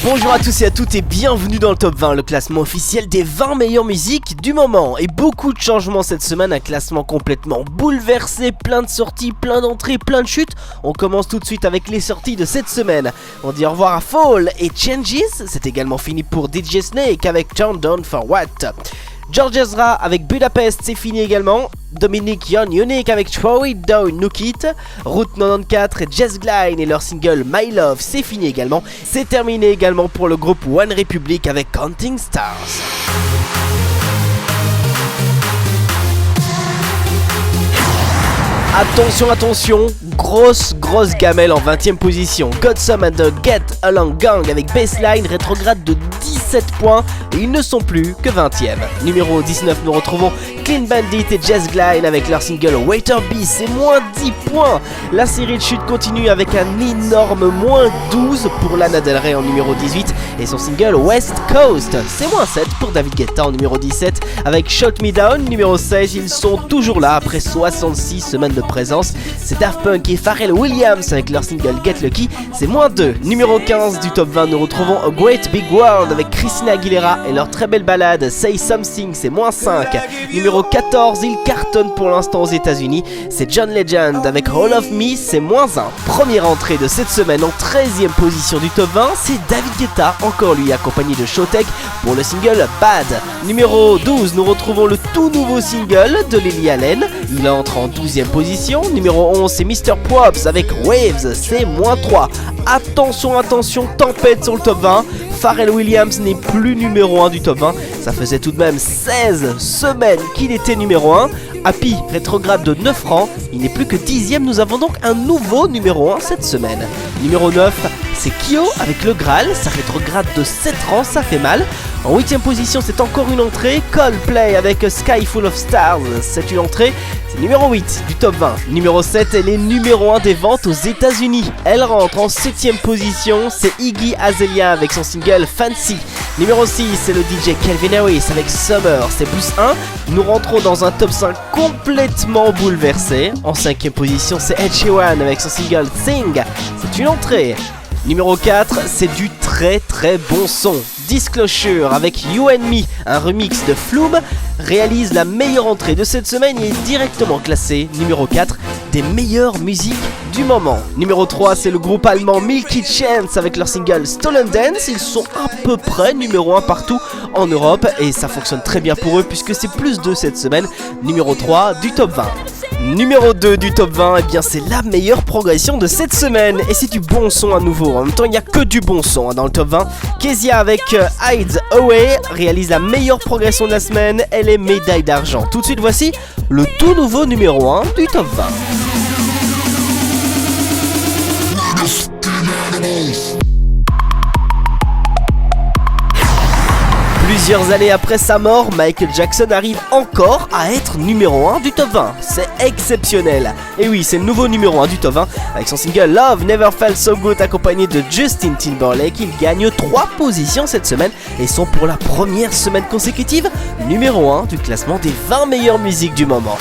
Bonjour à tous et à toutes et bienvenue dans le Top 20, le classement officiel des 20 meilleures musiques du moment. Et beaucoup de changements cette semaine, un classement complètement bouleversé, plein de sorties, plein d'entrées, plein de chutes. On commence tout de suite avec les sorties de cette semaine. On dit au revoir à Fall et Changes, c'est également fini pour DJ Snake avec Turn Down for What. George Ezra avec Budapest, c'est fini également. Dominic Young Unique avec Throw It Down, Nuke It. Route 94 et Jess Glynne et leur single My Love, c'est fini également. C'est terminé également pour le groupe One Republic avec Counting Stars. Attention, grosse gamelle en 20ème position. Godsome and the Get Along Gang avec Baseline rétrograde de 17 points et ils ne sont plus que 20ème. Numéro 19, nous retrouvons Clean Bandit et Jess Glynne avec leur single Waiter B, c'est moins 10 points. La série de chutes continue avec un énorme moins 12 pour Lana Del Rey en numéro 18 et son single West Coast, c'est moins 7 pour David Guetta en numéro 17 avec Shut Me Down. Numéro 16, ils sont toujours là après 66 semaines de présence. C'est Daft Punk et Pharrell Williams avec leur single Get Lucky, c'est moins 2. Numéro 15 du top 20, nous retrouvons A Great Big World avec Christina Aguilera et leur très belle balade Say Something, c'est moins 5. Numéro 14, il cartonne pour l'instant aux États-Unis, c'est John Legend avec All of Me, c'est moins 1. Première entrée de cette semaine en 13ème position du top 20, c'est David Guetta, encore lui accompagné de Showtek pour le single Bad. Numéro 12, nous retrouvons le tout nouveau single de Lily Allen, il entre en 12ème position. Numéro 11, c'est Mr. Props avec Waves, c'est moins 3. Attention, tempête sur le top 20. Pharrell Williams n'est plus numéro 1 du top 20. Ça faisait tout de même 16 semaines qu'il était numéro 1. Happy rétrograde de 9 rangs, il n'est plus que 10ème, nous avons donc un nouveau numéro 1 cette semaine. Numéro 9, c'est Kyo avec le Graal, ça rétrograde de 7 rangs, ça fait mal. En 8ème position, c'est encore une entrée, Coldplay avec A Sky Full of Stars, c'est une entrée. C'est numéro 8 du top 20. Numéro 7, elle est numéro 1 des ventes aux États-Unis. Elle rentre en 7ème position, c'est Iggy Azalea avec son single Fancy. Numéro 6, c'est le DJ Calvin Harris avec Summer, c'est plus 1. Nous rentrons dans un top 5 complètement bouleversé. En 5ème position, c'est Ed Sheeran avec son single Sing, c'est une entrée. Numéro 4, c'est du très bon son. Disclosure avec You and Me, un remix de Flume, réalise la meilleure entrée de cette semaine et est directement classé numéro 4 des meilleures musiques du moment. Numéro 3, c'est le groupe allemand Milky Chance avec leur single Stolen Dance. Ils sont à peu près numéro 1 partout en Europe et ça fonctionne très bien pour eux puisque c'est plus 2 cette semaine. Numéro 3 du top 20. Numéro 2 du top 20, et bien c'est la meilleure progression de cette semaine et c'est du bon son à nouveau. En même temps, il n'y a que du bon son dans le top 20. Kezia avec Hides Away réalise la meilleure progression de la semaine, elle est médaille d'argent. Tout de suite, voici le tout nouveau numéro 1 du top 20. Plusieurs années après sa mort, Michael Jackson arrive encore à être numéro 1 du top 20. C'est exceptionnel. Et oui, c'est le nouveau numéro 1 du top 20 avec son single Love Never Felt So Good accompagné de Justin Timberlake. Il gagne 3 positions cette semaine et sont pour la première semaine consécutive numéro 1 du classement des 20 meilleures musiques du moment.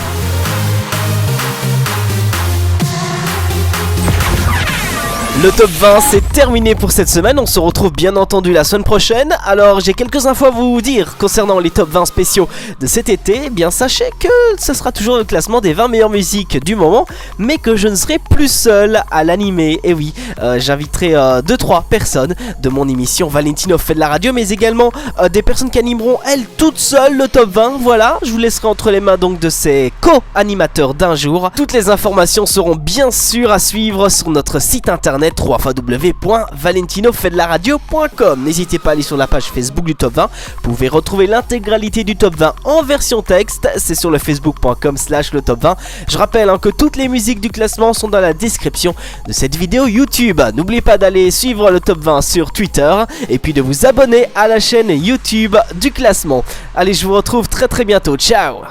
Le top 20 c'est terminé pour cette semaine, on se retrouve bien entendu la semaine prochaine. Alors j'ai quelques infos à vous dire concernant les top 20 spéciaux de cet été. Eh bien sachez que ce sera toujours le classement des 20 meilleures musiques du moment, mais que je ne serai plus seul à l'animer. Et oui, j'inviterai 2-3 personnes de mon émission Valentino fait de la radio, mais également des personnes qui animeront elles toutes seules le top 20. Voilà, je vous laisserai entre les mains donc de ces co-animateurs d'un jour. Toutes les informations seront bien sûr à suivre sur notre site internet www.valentinofaidelaradio.com. N'hésitez pas à aller sur la page Facebook du top 20. Vous pouvez retrouver l'intégralité du top 20 en version texte. C'est sur le facebook.com/le top 20. Je rappelle que toutes les musiques du classement sont dans la description de cette vidéo YouTube. N'oubliez pas d'aller suivre le top 20 sur Twitter et puis de vous abonner à la chaîne YouTube du classement. Allez, je vous retrouve très bientôt. Ciao.